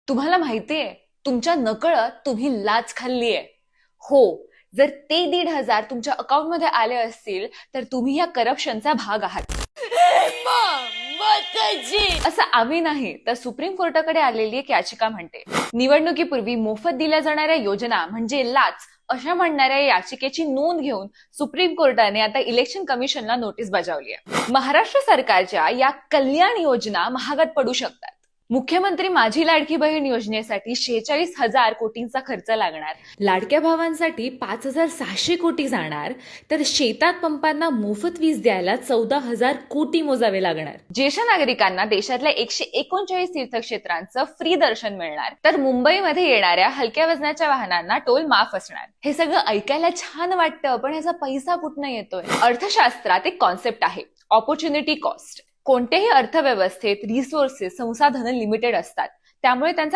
तुम्हाला माहितीये, तुमच्या नकळत तुम्ही लाच खाल्लीये. हो, जर ते 1,500 तुमच्या अकाउंटमध्ये आले असतील तर तुम्ही या करप्शनचा भाग आहात. असं आम्ही नाही तर सुप्रीम कोर्टाकडे आलेली एक याचिका म्हणते. निवडणुकीपूर्वी मोफत दिल्या जाणाऱ्या योजना म्हणजे लाच अशा म्हणणाऱ्या याचिकेची नोंद घेऊन सुप्रीम कोर्टाने आता इलेक्शन कमिशनला नोटीस बजावली आहे. महाराष्ट्र सरकारच्या या कल्याण योजना महागात पडू शकतात. मुख्यमंत्री माझी लाडकी बहीण योजनेसाठी 46,000 कोटींचा खर्च लागणार, लाडक्या भावांसाठी 5,600 कोटी जाणार, तर शेतात पंपांना मोफत वीज द्यायला 14,000 कोटी मोजावे लागणार. ज्येष्ठ नागरिकांना देशातल्या 139 तीर्थक्षेत्रांचं फ्री दर्शन मिळणार, तर मुंबईमध्ये येणाऱ्या हलक्या वजनाच्या वाहनांना टोल माफ असणार. हे सगळं ऐकायला छान वाटतं, पण याचा पैसा कुठनं येतोय? अर्थशास्त्रात एक कॉन्सेप्ट आहे, ऑपॉर्च्युनिटी कॉस्ट. कोणत्याही अर्थव्यवस्थेत रिसोर्सेस संसाधनं लिमिटेड असतात, त्यामुळे त्यांचा